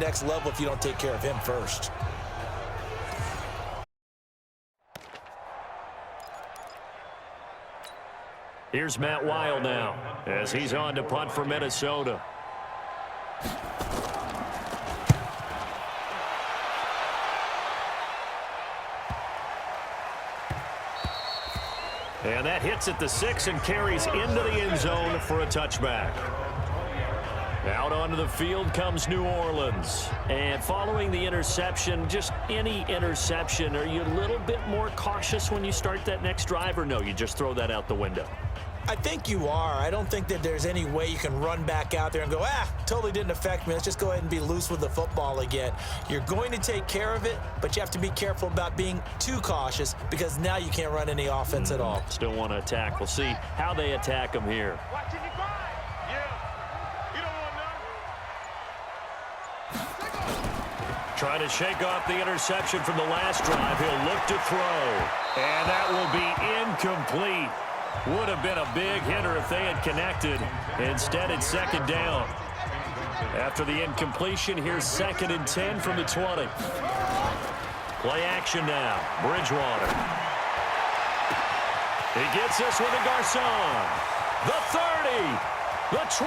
next level if you don't take care of him first. Here's Matt Weil now as he's on to punt for Minnesota. And that hits at the 6 and carries into the end zone for a touchback. Out onto the field comes New Orleans. And following the interception, just any interception, are you a little bit more cautious when you start that next drive, or no, you just throw that out the window? I think you are. I don't think that there's any way you can run back out there and go, totally didn't affect me. Let's just go ahead and be loose with the football again. You're going to take care of it, but you have to be careful about being too cautious because now you can't run any offense at all. Still want to attack. We'll see how they attack them here. Trying to shake off the interception from the last drive. He'll look to throw. And that will be incomplete. Would have been a big hitter if they had connected. Instead, it's second down. After the incompletion, here's 2nd and 10 from the 20. Play action now. Bridgewater. He gets this with a Garcon. The 30. The 20.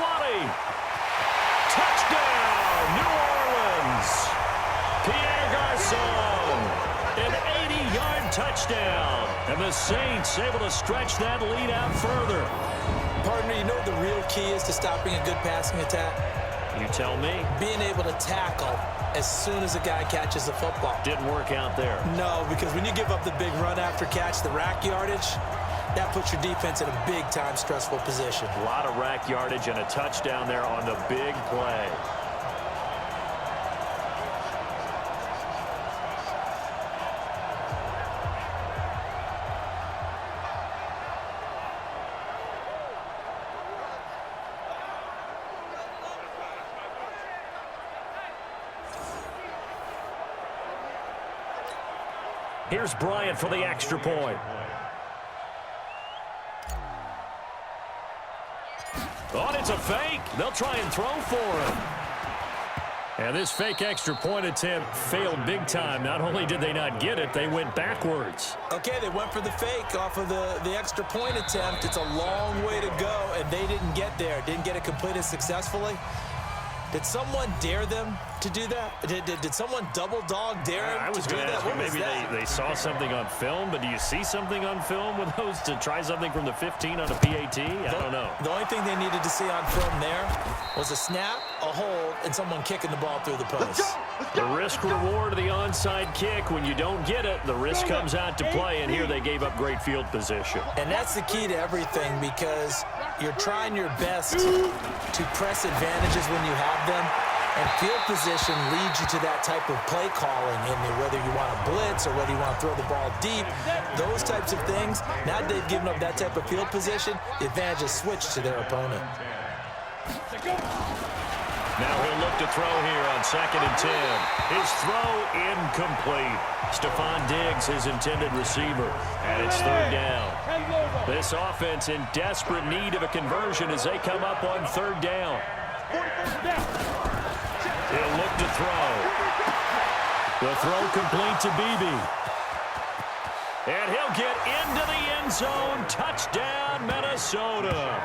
Touchdown, New Orleans. Pierre Garcon. An 80-yard touchdown. And the Saints able to stretch that lead out further. Partner, you know what the real key is to stopping a good passing attack? You tell me. Being able to tackle as soon as a guy catches the football. Didn't work out there. No, because when you give up the big run after catch, the rack yardage, that puts your defense in a big-time stressful position. A lot of rack yardage and a touchdown there on the big play. Here's Bryant for the extra point. Oh, it's a fake. They'll try and throw for him. And this fake extra point attempt failed big time. Not only did they not get it, they went backwards. Okay, they went for the fake off of the extra point attempt. It's a long way to go, and they didn't get there. Didn't get it completed successfully. Did someone dare them to do that? Did someone double dog dare them to do that? I was going to ask you, maybe they saw something on film, but do you see something on film with those to try something from the 15 on a PAT? I don't know. The only thing they needed to see on film there was a snap, a hold, and someone kicking the ball through the post. The risk-reward of the onside kick, when you don't get it, the risk comes out to play, and here they gave up great field position. And that's the key to everything because you're trying your best to press advantages when you have them, and field position leads you to that type of play calling, and whether you want to blitz or whether you want to throw the ball deep, those types of things. Now that they've given up that type of field position, the advantage is switched to their opponent. Now he'll look to throw here on 2nd and 10. His throw incomplete. Stephon Diggs, his intended receiver, and it's 3rd down. This offense in desperate need of a conversion as they come up on 3rd down. He'll look to throw. The throw complete to Beebe. And he'll get into the end zone. Touchdown, Minnesota.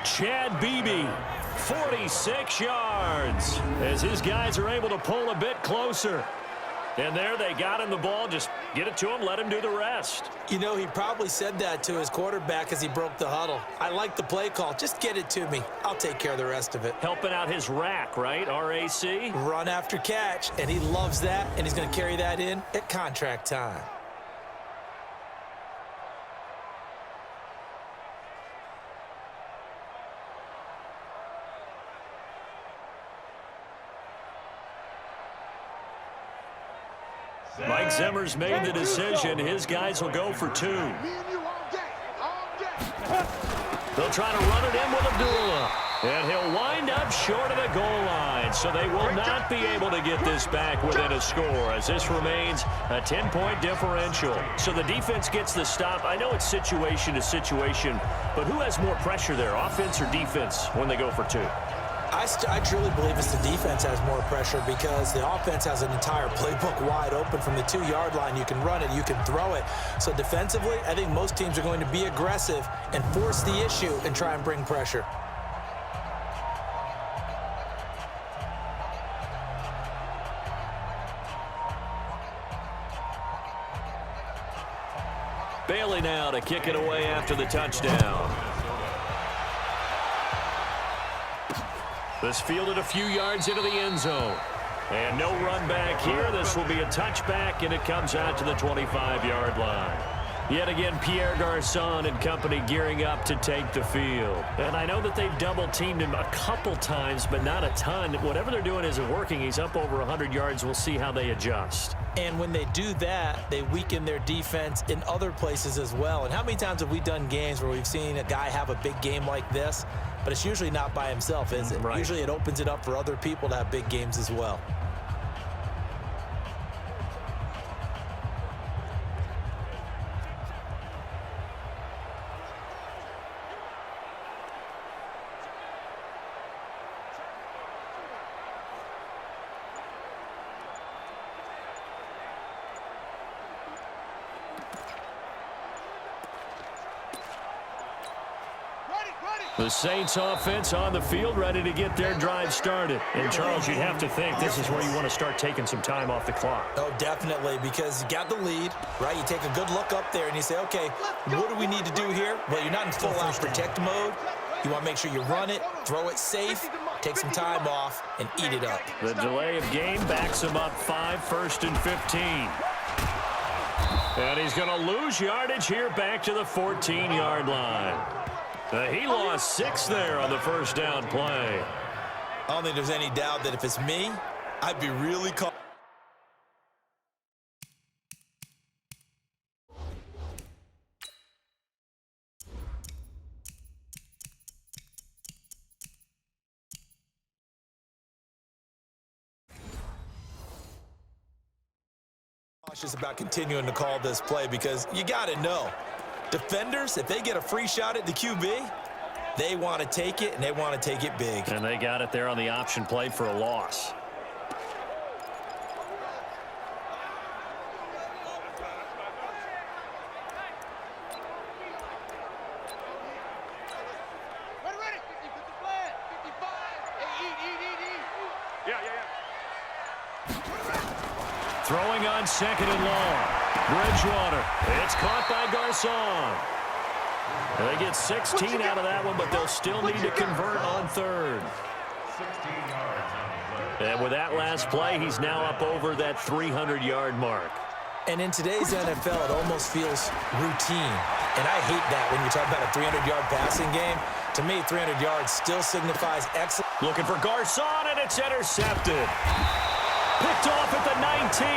Chad Beebe, 46 yards, as his guys are able to pull a bit closer. And there they got him the ball. Just get it to him, let him do the rest. You know, he probably said that to his quarterback as he broke the huddle. I like the play call. Just get it to me. I'll take care of the rest of it. Helping out his rack, right? R-A-C? Run after catch, and he loves that, and he's going to carry that in at contract time. Mike Zimmer's made the decision. His guys will go for 2. They'll try to run it in with Abdullah. And he'll wind up short of the goal line. So they will not be able to get this back within a score as this remains a 10-point differential. So the defense gets the stop. I know it's situation to situation, but who has more pressure there, offense or defense, when they go for 2? I I truly believe it's the defense has more pressure because the offense has an entire playbook wide open from the 2-yard line. You can run it, you can throw it. So defensively, I think most teams are going to be aggressive and force the issue and try and bring pressure. Bailey now to kick it away after the touchdown. This fielded a few yards into the end zone. And no run back here. This will be a touchback, and it comes out to the 25-yard line. Yet again, Pierre Garçon and company gearing up to take the field. And I know that they've double-teamed him a couple times, but not a ton. Whatever they're doing isn't working. He's up over 100 yards. We'll see how they adjust. And when they do that, they weaken their defense in other places as well. And how many times have we done games where we've seen a guy have a big game like this, but it's usually not by himself, is it? Right. Usually it opens it up for other people to have big games as well. The Saints offense on the field, ready to get their drive started. And, Charles, you'd have to think this is where you want to start taking some time off the clock. Oh, definitely, because you got the lead, right? You take a good look up there and you say, okay, what do we need to do here? Well, you're not in full-out protect mode. You want to make sure you run it, throw it safe, take some time off, and eat it up. The delay of game backs him up 5, 1st and 15. And he's going to lose yardage here back to the 14-yard line. He lost 6 there on the first down play. I don't think there's any doubt that if it's me, I'd be really cautious. About continuing to call this play because you got to know. Defenders, if they get a free shot at the QB, they want to take it, and they want to take it big. And they got it there on the option play for a loss. Throwing on 2nd and long. Bridgewater. It's caught by Garçon. They get 16 out of that one, but they'll still need to convert on 3rd. And with that last play, he's now up over that 300-yard mark. And in today's NFL, it almost feels routine. And I hate that when you talk about a 300-yard passing game. To me, 300 yards still signifies excellence. Looking for Garçon, and it's intercepted. Picked off at the 19.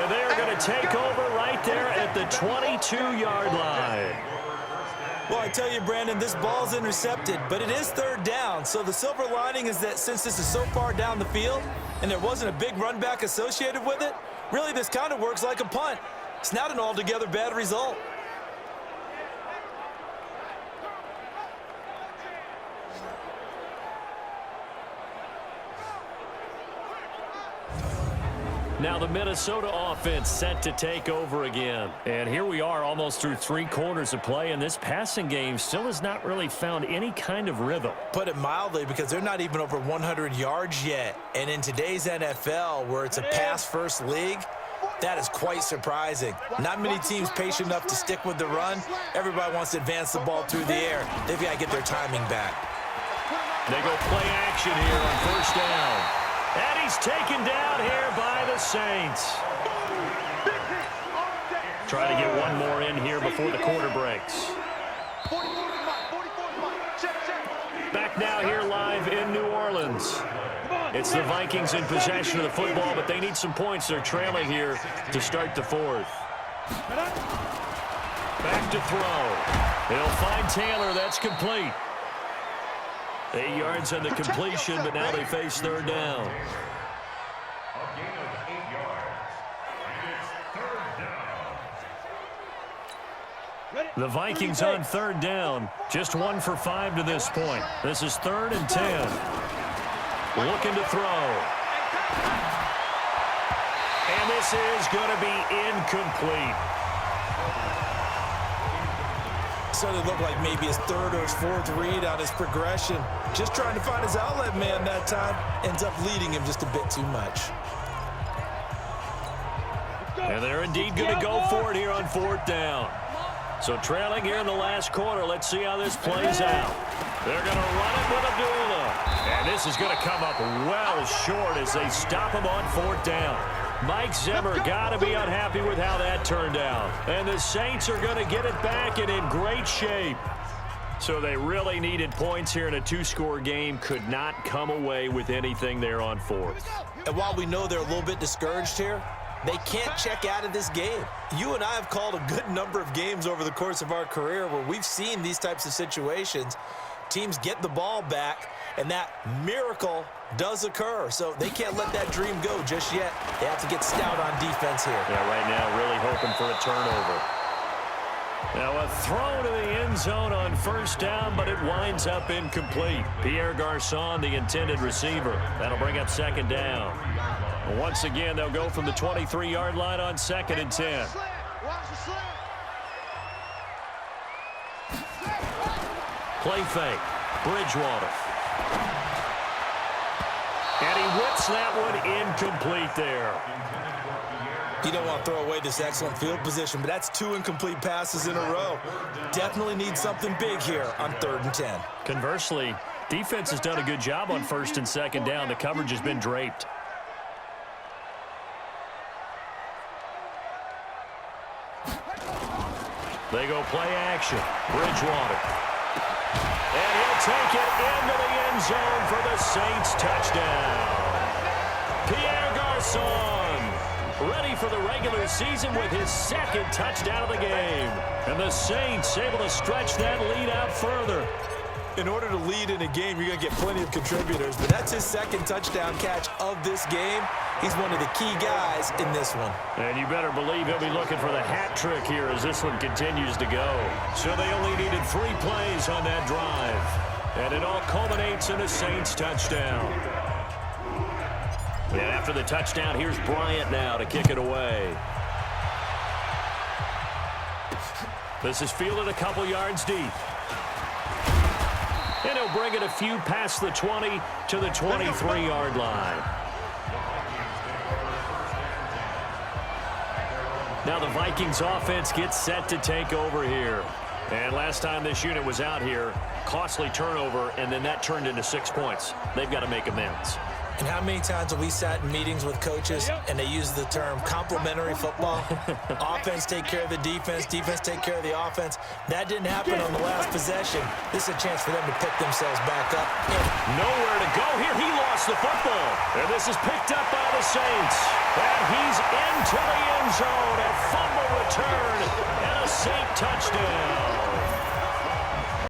And they're going to take over right there at the 22-yard line. Well, I tell you, Brandon, this ball's intercepted, but it is 3rd down. So the silver lining is that since this is so far down the field and there wasn't a big run back associated with it, really this kind of works like a punt. It's not an altogether bad result. Now the Minnesota offense set to take over again. And here we are almost through 3 quarters of play, and this passing game still has not really found any kind of rhythm. Put it mildly, because they're not even over 100 yards yet. And in today's NFL, where it's a pass-first league, that is quite surprising. Not many teams patient enough to stick with the run. Everybody wants to advance the ball through the air. They've got to get their timing back. They go play action here on 1st down. And he's taken down here by the Saints. Try to get one more in here before the quarter breaks. Back now here live in New Orleans. It's the Vikings in possession of the football, but they need some points. They're trailing here to start the 4th. Back to throw. He'll find Taylor. That's complete. 8 yards on the completion, but now they face 3rd down. The Vikings on 3rd down. Just 1 for 5 to this point. This is 3rd and 10. Looking to throw. And this is going to be incomplete. So it looked like maybe his third or his fourth read on his progression. Just trying to find his outlet man that time. Ends up leading him just a bit too much. And they're indeed going to go for it here on 4th down. So trailing here in the last quarter. Let's see how this plays out. They're going to run it with Abdullah. And this is going to come up well short as they stop him on 4th down. Mike Zimmer got to be unhappy with how that turned out. And the Saints are going to get it back and in great shape. So they really needed points here in a 2-score game. Could not come away with anything there on 4th. And while we know they're a little bit discouraged here, they can't check out of this game. You and I have called a good number of games over the course of our career where we've seen these types of situations. Teams get the ball back, and that miracle does occur. So they can't let that dream go just yet. They have to get stout on defense here. Yeah, right now really hoping for a turnover. Now a throw to the end zone on 1st down, but it winds up incomplete. Pierre Garçon, the intended receiver. That'll bring up 2nd down. Once again, they'll go from the 23-yard line on 2nd and 10. Play fake. Bridgewater. And he whips that one incomplete there. You don't want to throw away this excellent field position, but that's 2 incomplete passes in a row. Definitely need something big here on 3rd and 10. Conversely, defense has done a good job on 1st and 2nd down. The coverage has been draped. They go play action. Bridgewater. And he'll take it into the end zone for the Saints touchdown. Pierre Garçon, ready for the regular season with his 2nd touchdown of the game. And the Saints able to stretch that lead out further. In order to lead in a game, you're going to get plenty of contributors, but that's his 2nd touchdown catch of this game. He's one of the key guys in this one. And you better believe he'll be looking for the hat trick here as this one continues to go. So they only needed 3 plays on that drive. And it all culminates in a Saints touchdown. And after the touchdown, here's Bryant now to kick it away. This is fielded a couple yards deep. And he'll bring it a few past the 20 to the 23-yard line. Now the Vikings offense gets set to take over here. And last time this unit was out here, costly turnover, and then that turned into 6 points. They've got to make amends. And how many times have we sat in meetings with coaches and they use the term complementary football? Offense take care of the defense, defense take care of the offense. That didn't happen on the last possession. This is a chance for them to pick themselves back up. Nowhere to go here. He lost the football. And this is picked up by the Saints. And he's into the end zone. A fumble return and a Saint touchdown.